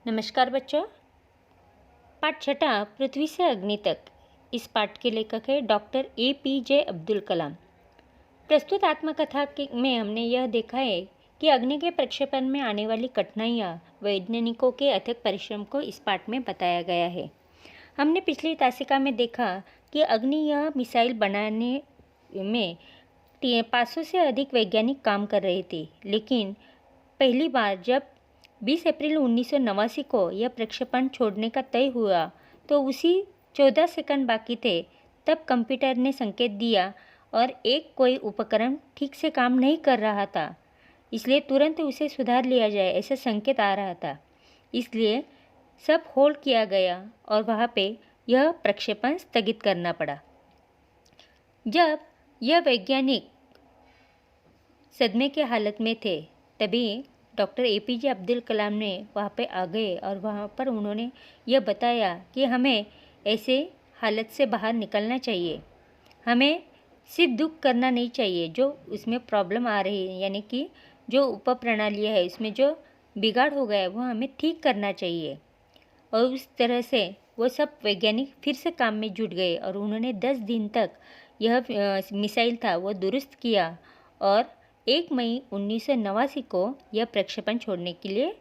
नमस्कार बच्चों। पाठ छठा पृथ्वी से अग्नि तक। इस पाठ के लेखक है डॉक्टर APJ अब्दुल कलाम। प्रस्तुत आत्मकथा में हमने यह देखा है कि अग्नि के प्रक्षेपण में आने वाली कठिनाइयाँ वैज्ञानिकों के अथक परिश्रम को इस पाठ में बताया गया है। हमने पिछली तासिका में देखा कि अग्नि यह मिसाइल बनाने में 500 से अधिक वैज्ञानिक काम कर रहे थे, लेकिन पहली बार जब 20 अप्रैल 1989 को यह प्रक्षेपण छोड़ने का तय हुआ तो उसी 14 सेकंड बाकी थे तब कंप्यूटर ने संकेत दिया और एक कोई उपकरण ठीक से काम नहीं कर रहा था, इसलिए तुरंत उसे सुधार लिया जाए ऐसा संकेत आ रहा था। इसलिए सब होल्ड किया गया और वहाँ पे यह प्रक्षेपण स्थगित करना पड़ा। जब यह वैज्ञानिक सदमे के हालत में थे तभी डॉक्टर APJ अब्दुल कलाम ने वहाँ पे आ गए और वहाँ पर उन्होंने यह बताया कि हमें ऐसे हालत से बाहर निकलना चाहिए। हमें सिर्फ दुख करना नहीं चाहिए, जो उसमें प्रॉब्लम आ रही है यानी कि जो उपप्रणालियाँ है उसमें जो बिगाड़ हो गया है वो हमें ठीक करना चाहिए। और उस तरह से वो सब वैज्ञानिक फिर से काम में जुट गए और उन्होंने 10 दिन तक यह मिसाइल था वो दुरुस्त किया और 1 मई 1989 को यह प्रक्षेपण छोड़ने के लिए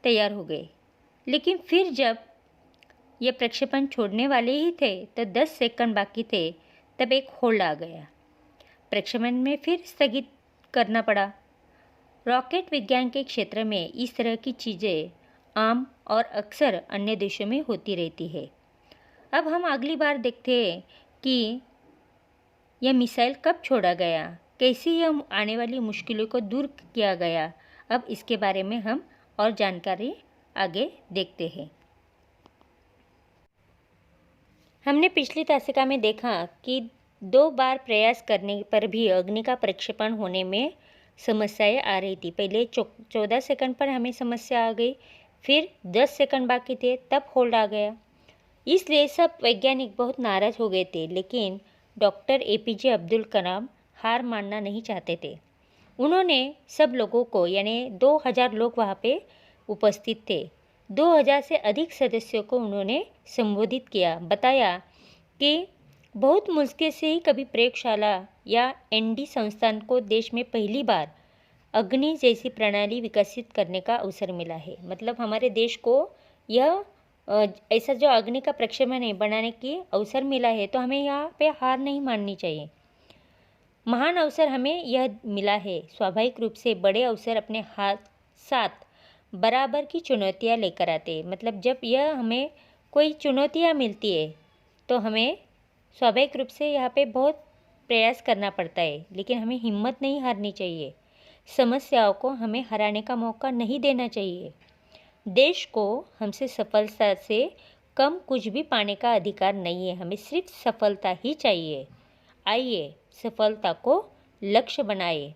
तैयार हो गए। लेकिन फिर जब यह प्रक्षेपण छोड़ने वाले ही थे तो 10 सेकंड बाकी थे तब एक होल्ड आ गया। प्रक्षेपण में फिर स्थगित करना पड़ा। रॉकेट विज्ञान के क्षेत्र में इस तरह की चीज़ें आम और अक्सर अन्य देशों में होती रहती है। अब हम अगली बार देखते हैं कि यह मिसाइल कब छोड़ा गया, कैसे यह आने वाली मुश्किलों को दूर किया गया। अब इसके बारे में हम और जानकारी आगे देखते हैं। हमने पिछली तासिका में देखा कि 2 बार प्रयास करने पर भी अग्नि का प्रक्षेपण होने में समस्याएं आ रही थी। पहले 14 सेकंड पर हमें समस्या आ गई, फिर 10 सेकंड बाकी थे तब होल्ड आ गया। इसलिए सब वैज्ञानिक बहुत नाराज हो गए थे, लेकिन डॉक्टर APJ अब्दुल कलाम हार मानना नहीं चाहते थे। उन्होंने सब लोगों को यानी 2000 लोग वहाँ पे उपस्थित थे, 2000 से अधिक सदस्यों को उन्होंने संबोधित किया, बताया कि बहुत मुश्किल से ही कभी प्रयोगशाला या ND संस्थान को देश में पहली बार अग्नि जैसी प्रणाली विकसित करने का अवसर मिला है। मतलब हमारे देश को यह ऐसा जो अग्नि का प्रक्षेपण है बनाने की अवसर मिला है, तो हमें यहाँ पे हार नहीं माननी चाहिए। महान अवसर हमें यह मिला है। स्वाभाविक रूप से बड़े अवसर अपने साथ बराबर की चुनौतियाँ लेकर आते हैं। मतलब जब यह हमें कोई चुनौतियाँ मिलती है तो हमें स्वाभाविक रूप से यहाँ पे बहुत प्रयास करना पड़ता है, लेकिन हमें हिम्मत नहीं हारनी चाहिए। समस्याओं को हमें हराने का मौका नहीं देना चाहिए। देश को हमसे सफलता से कम कुछ भी पाने का अधिकार नहीं है, हमें सिर्फ सफलता ही चाहिए। आइए सफलता को लक्ष्य बनाए।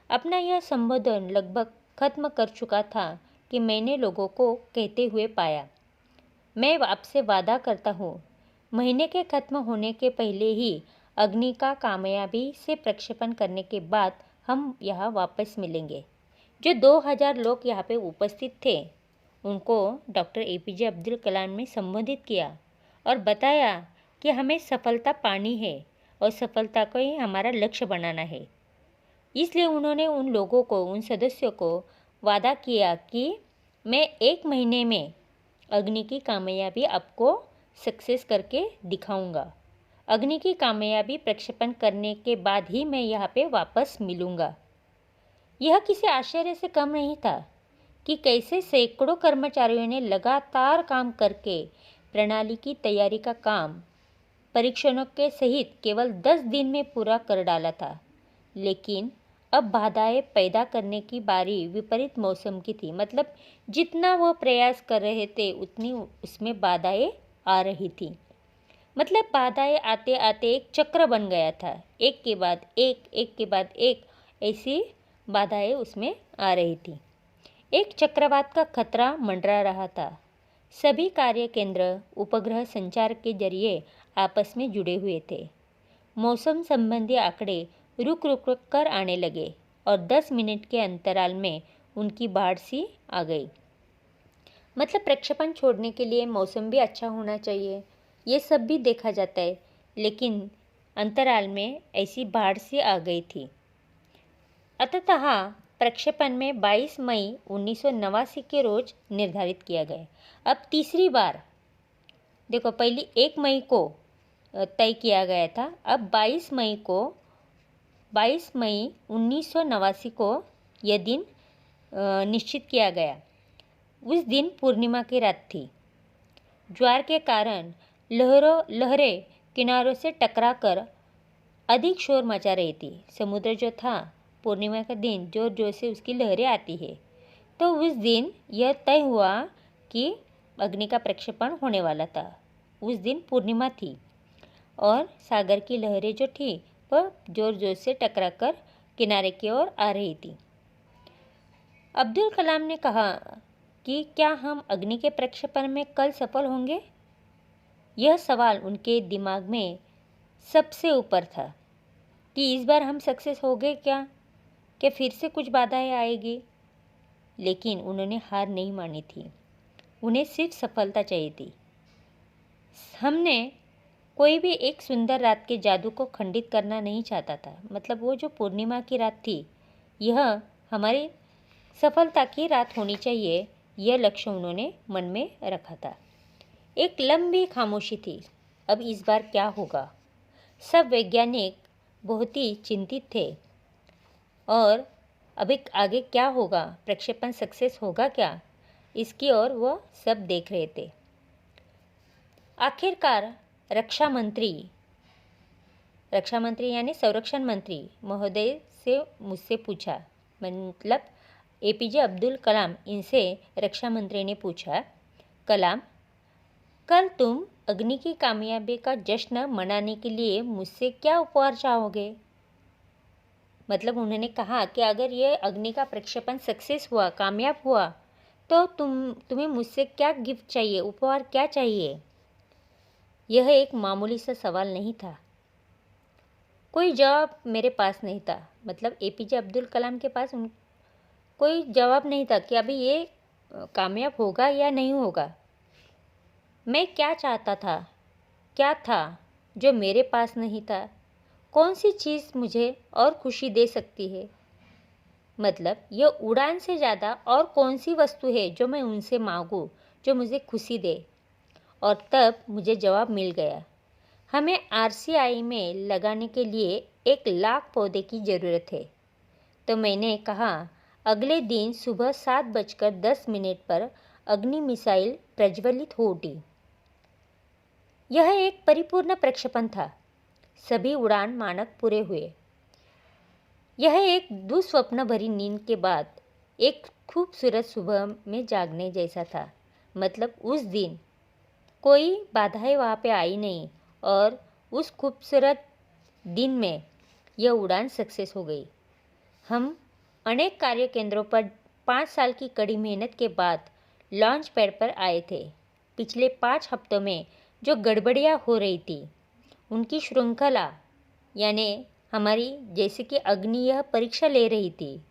अपना यह संबोधन लगभग खत्म कर चुका था कि मैंने लोगों को कहते हुए पाया, मैं आपसे वादा करता हूँ, महीने के खत्म होने के पहले ही अग्नि का कामयाबी से प्रक्षेपण करने के बाद हम यहाँ वापस मिलेंगे। जो 2000 लोग यहाँ पे उपस्थित थे उनको डॉक्टर APJ अब्दुल कलाम ने संबोधित किया और बताया कि हमें सफलता पानी है और सफलता को ही हमारा लक्ष्य बनाना है। इसलिए उन्होंने उन लोगों को, उन सदस्यों को वादा किया कि मैं 1 महीने में अग्नि की कामयाबी आपको सक्सेस करके दिखाऊंगा। अग्नि की कामयाबी प्रक्षेपण करने के बाद ही मैं यहाँ पे वापस मिलूँगा। यह किसी आश्चर्य से कम नहीं था कि कैसे सैकड़ों कर्मचारियों ने लगातार काम करके प्रणाली की तैयारी का काम परीक्षणों के सहित केवल 10 दिन में पूरा कर डाला था। लेकिन अब बाधाएं पैदा करने की बारी विपरीत मौसम की थी। मतलब जितना वो प्रयास कर रहे थे उतनी उसमें बाधाएं आ रही थी। मतलब बाधाएं आते आते एक चक्र बन गया था, एक के बाद एक ऐसी बाधाएं उसमें आ रही थी। एक चक्रवात का खतरा मंडरा रहा था। सभी कार्य केंद्र उपग्रह संचार के जरिए आपस में जुड़े हुए थे। मौसम संबंधी आंकड़े रुक रुक कर आने लगे और 10 मिनट के अंतराल में उनकी बाढ़ सी आ गई। मतलब प्रक्षेपण छोड़ने के लिए मौसम भी अच्छा होना चाहिए, ये सब भी देखा जाता है। लेकिन अंतराल में ऐसी बाढ़ सी आ गई थी। अतः प्रक्षेपण में 22 मई 1989 के रोज निर्धारित किया गया। अब तीसरी बार देखो, पहले 1 मई को तय किया गया था, अब 22 मई 1989 को यह दिन निश्चित किया गया। उस दिन पूर्णिमा की रात थी। ज्वार के कारण लहरें किनारों से टकराकर अधिक शोर मचा रही थी। समुद्र जो था, पूर्णिमा का दिन जोर जोर से उसकी लहरें आती है। तो उस दिन यह तय हुआ कि अग्नि का प्रक्षेपण होने वाला था। उस दिन पूर्णिमा थी और सागर की लहरें जो थी वह जोर जोर से टकराकर किनारे की ओर आ रही थी। अब्दुल कलाम ने कहा कि क्या हम अग्नि के प्रक्षेपण में कल सफल होंगे? यह सवाल उनके दिमाग में सबसे ऊपर था कि इस बार हम सक्सेस हो गए क्या फिर से कुछ बाधाएं आएगी। लेकिन उन्होंने हार नहीं मानी थी, उन्हें सिर्फ सफलता चाहिए थी। हमने कोई भी एक सुंदर रात के जादू को खंडित करना नहीं चाहता था। मतलब वो जो पूर्णिमा की रात थी, यह हमारी सफलता की रात होनी चाहिए, यह लक्ष्य उन्होंने मन में रखा था। एक लंबी खामोशी थी। अब इस बार क्या होगा? सब वैज्ञानिक बहुत ही चिंतित थे और अभी आगे क्या होगा, प्रक्षेपण सक्सेस होगा क्या, इसकी ओर वो सब देख रहे थे। आखिरकार रक्षा मंत्री यानी संरक्षण मंत्री महोदय से मुझसे पूछा, मतलब एपीजे अब्दुल कलाम, इनसे रक्षा मंत्री ने पूछा, कलाम, कल तुम अग्नि की कामयाबी का जश्न मनाने के लिए मुझसे क्या उपहार चाहोगे? मतलब उन्होंने कहा कि अगर ये अग्नि का प्रक्षेपण सक्सेस हुआ, कामयाब हुआ, तो तुम्हें मुझसे क्या गिफ्ट चाहिए, उपहार क्या चाहिए? यह एक मामूली सा सवाल नहीं था। कोई जवाब मेरे पास नहीं था। मतलब एपीजे अब्दुल कलाम के पास कोई जवाब नहीं था कि अभी ये कामयाब होगा या नहीं होगा। मैं क्या चाहता था, क्या था जो मेरे पास नहीं था? कौन सी चीज़ मुझे और खुशी दे सकती है? मतलब यह उड़ान से ज़्यादा और कौन सी वस्तु है जो मैं उनसे मांगूं, जो मुझे खुशी दे? और तब मुझे जवाब मिल गया। हमें आरसीआई में लगाने के लिए 1,00,000 पौधे की ज़रूरत है। तो मैंने कहा, अगले दिन सुबह 7:10 पर अग्नि मिसाइल प्रज्वलित हो उठी। यह एक परिपूर्ण प्रक्षेपण था। सभी उड़ान मानक पूरे हुए। यह एक दुस्वप्न भरी नींद के बाद एक खूबसूरत सुबह में जागने जैसा था। मतलब उस दिन कोई बाधाएं वहाँ पे आई नहीं और उस खूबसूरत दिन में यह उड़ान सक्सेस हो गई। हम अनेक कार्य केंद्रों पर 5 साल की कड़ी मेहनत के बाद लॉन्च पैड पर आए थे। पिछले 5 हफ्तों में जो गड़बड़ियाँ हो रही थी, उनकी श्रृंखला, यानी हमारी जैसे कि अग्नि यह परीक्षा ले रही थी,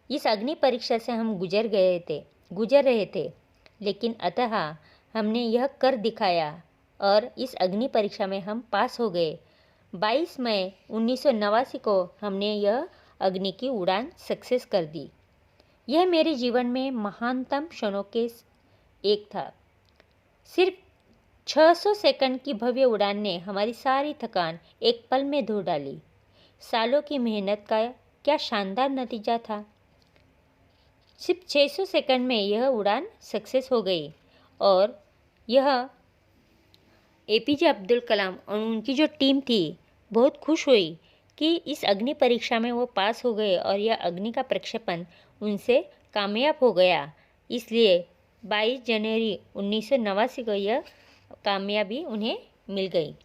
इस अग्नि परीक्षा से हम गुजर रहे थे। लेकिन अतः हमने यह कर दिखाया और इस अग्नि परीक्षा में हम पास हो गए। 22 मई 1989 को हमने यह अग्नि की उड़ान सक्सेस कर दी। यह मेरे जीवन में महानतम क्षणों के एक था। सिर्फ 600 सेकंड की भव्य उड़ान ने हमारी सारी थकान एक पल में धो डाली। सालों की मेहनत का क्या शानदार नतीजा था। सिर्फ 600 सेकंड में यह उड़ान सक्सेस हो गई और यह एपीजे अब्दुल कलाम और उनकी जो टीम थी बहुत खुश हुई कि इस अग्नि परीक्षा में वो पास हो गए और यह अग्नि का प्रक्षेपण उनसे कामयाब हो गया। इसलिए 22 जनवरी 1989 को यह कामयाबी उन्हें मिल गई।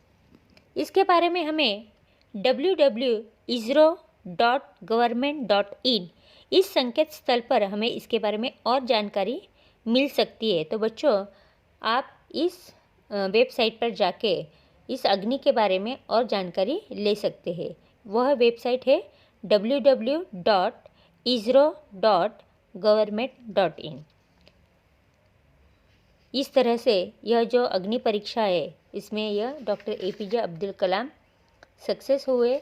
इसके बारे में हमें www.isro.government.in इस संकेत स्थल पर हमें इसके बारे में और जानकारी मिल सकती है। तो बच्चों, आप इस वेबसाइट पर जाके इस अग्नि के बारे में और जानकारी ले सकते हैं। वह वेबसाइट है www.isro.government.in। इस तरह से यह जो अग्नि परीक्षा है इसमें यह doctor APJ Abdul Kalam success हुए।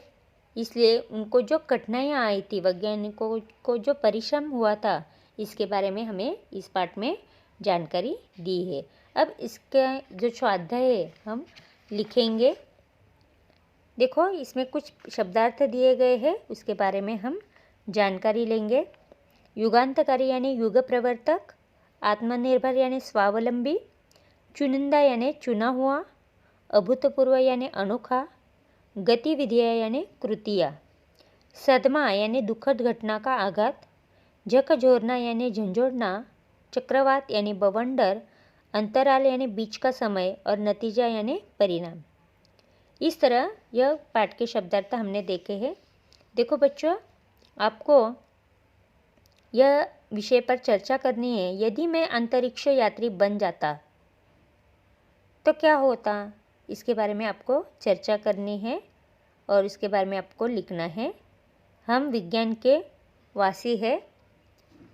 इसलिए उनको जो कठिनाइयाँ आई थी, वैज्ञानिकों को जो परिश्रम हुआ था, इसके बारे में हमें इस पाठ में जानकारी दी है। अब इसका जो स्वाध्याय है हम लिखेंगे। देखो इसमें कुछ शब्दार्थ दिए गए हैं, उसके बारे में हम जानकारी लेंगे। युगांतकारी यानी युग प्रवर्तक, आत्मनिर्भर यानी स्वावलंबी, चुनिंदा यानी चुना हुआ, अभूतपूर्व यानी अनोखा, गतिविधियाँ यानी कृतियाँ, सदमा यानी दुखद घटना का आघात, झकझोरना यानी झंझोड़ना, चक्रवात यानी बवंडर, अंतराल यानी बीच का समय और नतीजा यानी परिणाम। इस तरह यह पाठ के शब्दार्थ हमने देखे हैं। देखो बच्चों, आपको यह विषय पर चर्चा करनी है। यदि मैं अंतरिक्ष यात्री बन जाता तो क्या होता, इसके बारे में आपको चर्चा करनी है और इसके बारे में आपको लिखना है। हम विज्ञान के वासी हैं,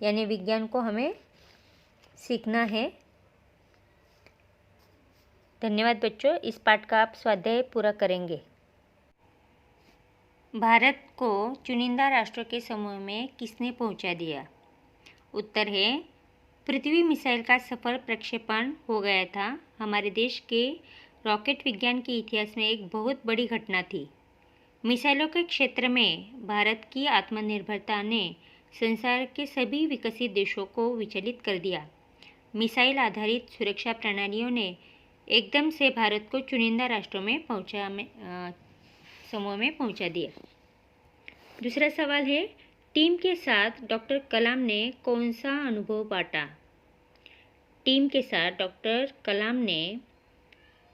यानी विज्ञान को हमें सीखना है। धन्यवाद बच्चों, इस पाठ का आप स्वाध्याय पूरा करेंगे। भारत को चुनिंदा राष्ट्रों के समूह में किसने पहुंचा दिया? उत्तर है पृथ्वी मिसाइल का सफल प्रक्षेपण हो गया था। हमारे देश के रॉकेट विज्ञान के इतिहास में एक बहुत बड़ी घटना थी। मिसाइलों के क्षेत्र में भारत की आत्मनिर्भरता ने संसार के सभी विकसित देशों को विचलित कर दिया। मिसाइल आधारित सुरक्षा प्रणालियों ने एकदम से भारत को चुनिंदा राष्ट्रों में समूह में पहुंचा दिया। दूसरा सवाल है, टीम के साथ डॉक्टर कलाम ने कौन सा अनुभव बांटा? टीम के साथ डॉक्टर कलाम ने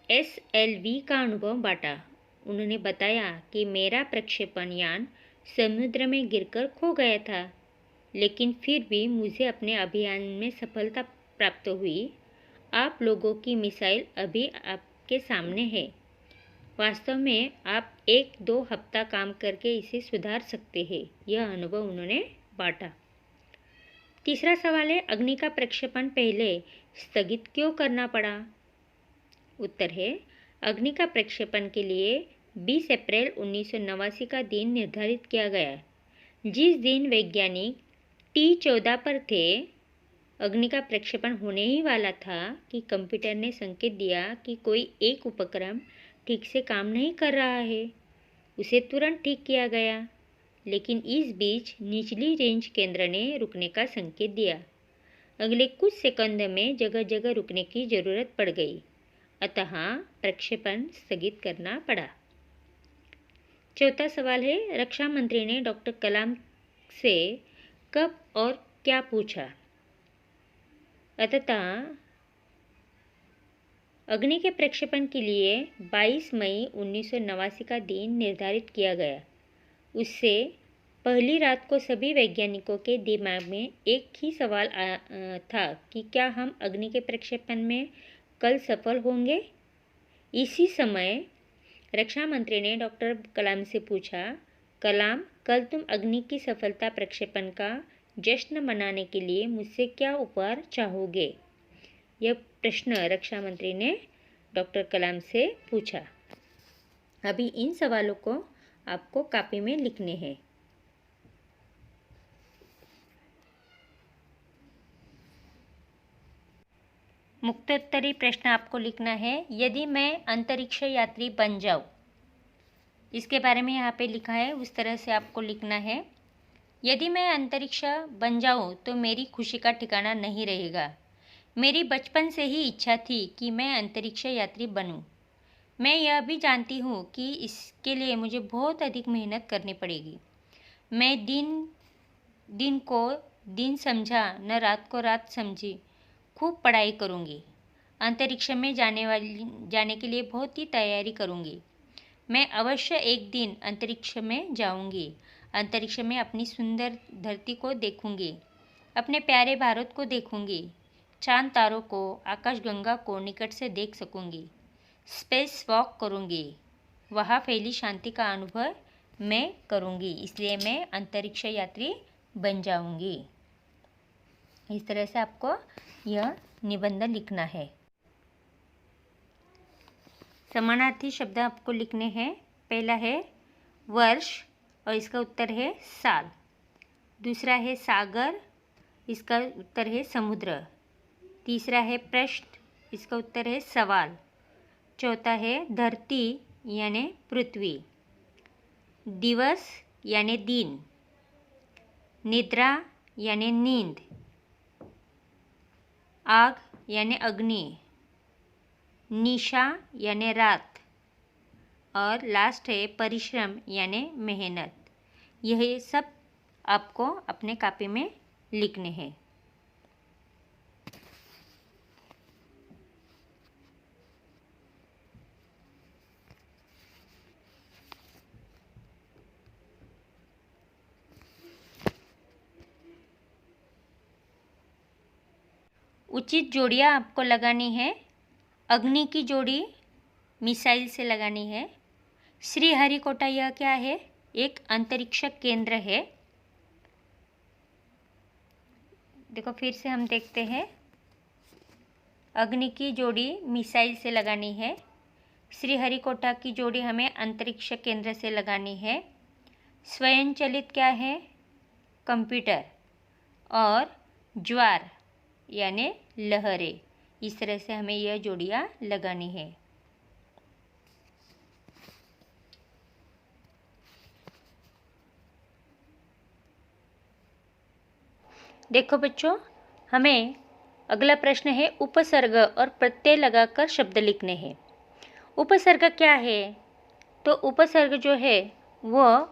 SLV का अनुभव बांटा। उन्होंने बताया कि मेरा प्रक्षेपण यान समुद्र में गिरकर खो गया था, लेकिन फिर भी मुझे अपने अभियान में सफलता प्राप्त हुई। आप लोगों की मिसाइल अभी आपके सामने है। वास्तव में आप 1-2 हफ्ता काम करके इसे सुधार सकते हैं। यह अनुभव उन्होंने बांटा। तीसरा सवाल है, अग्नि का प्रक्षेपण पहले स्थगित क्यों करना पड़ा? उत्तर है अग्नि का प्रक्षेपण के लिए 20 अप्रैल 1989 का दिन निर्धारित किया गया। जिस दिन वैज्ञानिक T-14 पर थे, अग्नि का प्रक्षेपण होने ही वाला था कि कंप्यूटर ने संकेत दिया कि कोई एक उपकरण ठीक से काम नहीं कर रहा है। उसे तुरंत ठीक किया गया, लेकिन इस बीच निचली रेंज केंद्र ने रुकने का संकेत दिया। अगले कुछ सेकंड में जगह जगह रुकने की ज़रूरत पड़ गई, अतः प्रक्षेपण स्थगित करना पड़ा। चौथा सवाल है, रक्षा मंत्री ने डॉक्टर कलाम से कब और क्या पूछा? अतः अग्नि के प्रक्षेपण के लिए 22 मई 1989 का दिन निर्धारित किया गया। उससे पहली रात को सभी वैज्ञानिकों के दिमाग में एक ही सवाल था कि क्या हम अग्नि के प्रक्षेपण में कल सफल होंगे? इसी समय रक्षा मंत्री ने डॉक्टर कलाम से पूछा, कलाम, कल तुम अग्नि की सफलता प्रक्षेपण का जश्न मनाने के लिए मुझसे क्या उपहार चाहोगे? यह प्रश्न रक्षा मंत्री ने डॉक्टर कलाम से पूछा। अभी इन सवालों को आपको कॉपी में लिखने हैं। मुक्तोत्तरी प्रश्न आपको लिखना है। यदि मैं अंतरिक्ष यात्री बन जाऊं, इसके बारे में यहाँ पे लिखा है, उस तरह से आपको लिखना है। यदि मैं अंतरिक्ष बन जाऊं तो मेरी खुशी का ठिकाना नहीं रहेगा। मेरी बचपन से ही इच्छा थी कि मैं अंतरिक्ष यात्री बनूं। मैं यह भी जानती हूँ कि इसके लिए मुझे बहुत अधिक मेहनत करनी पड़ेगी। मैं दिन को दिन समझा, न रात को रात समझी, खूब पढ़ाई करूँगी। अंतरिक्ष में जाने के लिए बहुत ही तैयारी करूँगी। मैं अवश्य एक दिन अंतरिक्ष में जाऊँगी। अंतरिक्ष में अपनी सुंदर धरती को देखूँगी, अपने प्यारे भारत को देखूँगी, चांद तारों को, आकाशगंगा को निकट से देख सकूँगी, स्पेस वॉक करूँगी, वहाँ फैली शांति का अनुभव मैं करूँगी। इसलिए मैं अंतरिक्ष यात्री बन जाऊँगी। इस तरह से आपको यह निबंध लिखना है। समानार्थी शब्द आपको लिखने हैं। पहला है वर्ष और इसका उत्तर है साल। दूसरा है सागर, इसका उत्तर है समुद्र। तीसरा है प्रश्न, इसका उत्तर है सवाल। चौथा है धरती यानी पृथ्वी। दिवस यानी दिन। निद्रा यानी नींद। आग यानी अग्नि। निशा यानी रात। और लास्ट है परिश्रम यानी मेहनत। यह सब आपको अपने कॉपी में लिखने हैं। उचित जोड़ियाँ आपको लगानी है। अग्नि की जोड़ी मिसाइल से लगानी है। श्रीहरिकोटा यह क्या है? एक अंतरिक्ष केंद्र है। देखो फिर से हम देखते हैं। अग्नि की जोड़ी मिसाइल से लगानी है। श्रीहरिकोटा की जोड़ी हमें अंतरिक्ष केंद्र से लगानी है। स्वयंचलित क्या है? कंप्यूटर। और ज्वार यानी लहरें। इस तरह से हमें यह जोड़ियाँ लगानी है। देखो बच्चों, हमें अगला प्रश्न है उपसर्ग और प्रत्यय लगाकर शब्द लिखने हैं। उपसर्ग क्या है? तो उपसर्ग जो है वह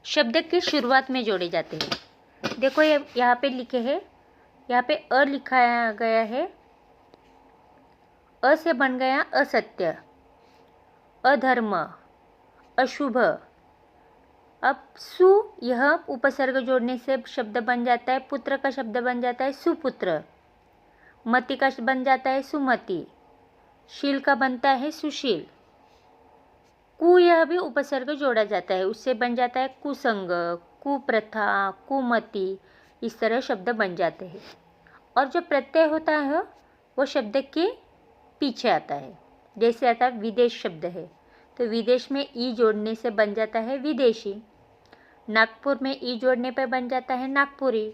शब्द की शुरुआत में जोड़े जाते हैं। देखो ये यहाँ पे लिखे हैं, यहाँ पे अ लिखाया गया है। अ से बन गया असत्य, अधर्म, अशुभ। अब सु यह उपसर्ग जोड़ने से शब्द बन जाता है। पुत्र का शब्द बन जाता है सुपुत्र। मति का बन जाता है सुमति। शील का बनता है सुशील। कु यह भी उपसर्ग जोड़ा जाता है, उससे बन जाता है कुसंग, कुप्रथा, कुमति। इस तरह शब्द बन जाते हैं। और जो प्रत्यय होता है वो शब्द के पीछे आता है। जैसे आता है विदेश शब्द है, तो विदेश में ई जोड़ने से बन जाता है विदेशी। नागपुर में ई जोड़ने पर बन जाता है नागपुरी।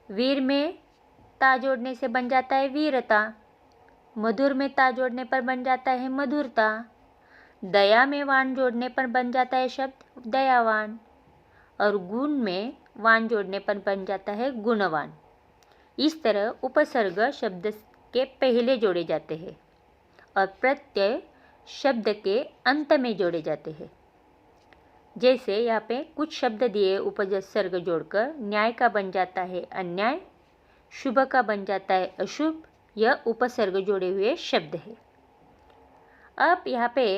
वीर में ता जोड़ने से बन जाता है वीरता। मधुर में ता जोड़ने पर बन जाता है मधुरता। दया में वान जोड़ने पर बन जाता है शब्द दयावान। और गुण में वान जोड़ने पर बन जाता है गुणवान। इस तरह उपसर्ग शब्द के पहले जोड़े जाते हैं और प्रत्यय शब्द के अंत में जोड़े जाते हैं। जैसे यहाँ पे कुछ शब्द दिए उपसर्ग जोड़कर। न्याय का बन जाता है अन्याय, शुभ का बन जाता है अशुभ। यह उपसर्ग जोड़े हुए शब्द है। अब यहाँ पे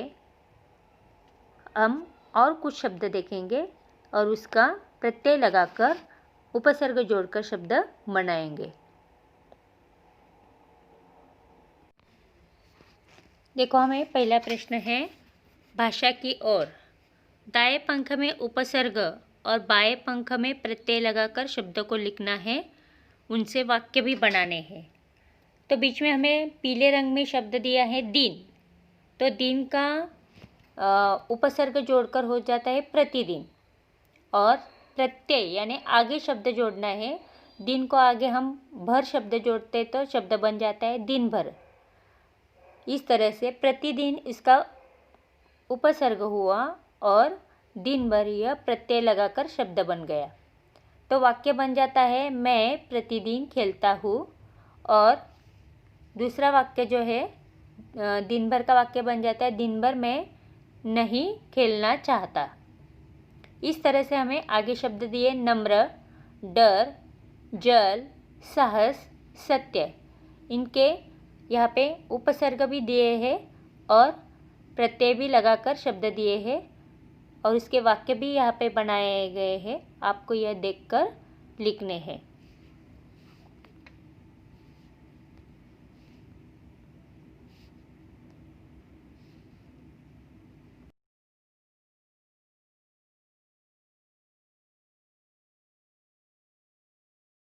हम और कुछ शब्द देखेंगे और उसका प्रत्यय लगाकर उपसर्ग जोड़कर शब्द बनाएंगे। देखो हमें पहला प्रश्न है भाषा की ओर। दाएं पंख में उपसर्ग और बाएं पंख में प्रत्यय लगाकर शब्द को लिखना है। उनसे वाक्य भी बनाने हैं। तो बीच में हमें पीले रंग में शब्द दिया है दिन। तो दिन का उपसर्ग जोड़कर हो जाता है प्रतिदिन। और प्रत्यय यानी आगे शब्द जोड़ना है। दिन को आगे हम भर शब्द जोड़ते तो शब्द बन जाता है दिन भर। इस तरह से प्रतिदिन इसका उपसर्ग हुआ और दिन भर यह प्रत्यय लगाकर शब्द बन गया। तो वाक्य बन जाता है मैं प्रतिदिन खेलता हूँ। और दूसरा वाक्य जो है दिन भर का वाक्य बन जाता है दिन भर मैं नहीं खेलना चाहता। इस तरह से हमें आगे शब्द दिए नम्र, डर, जल, साहस, सत्य। इनके यहाँ पे उपसर्ग भी दिए हैं और प्रत्यय भी लगाकर शब्द दिए हैं और इसके वाक्य भी यहाँ पे बनाए गए हैं। आपको यह देखकर लिखने हैं।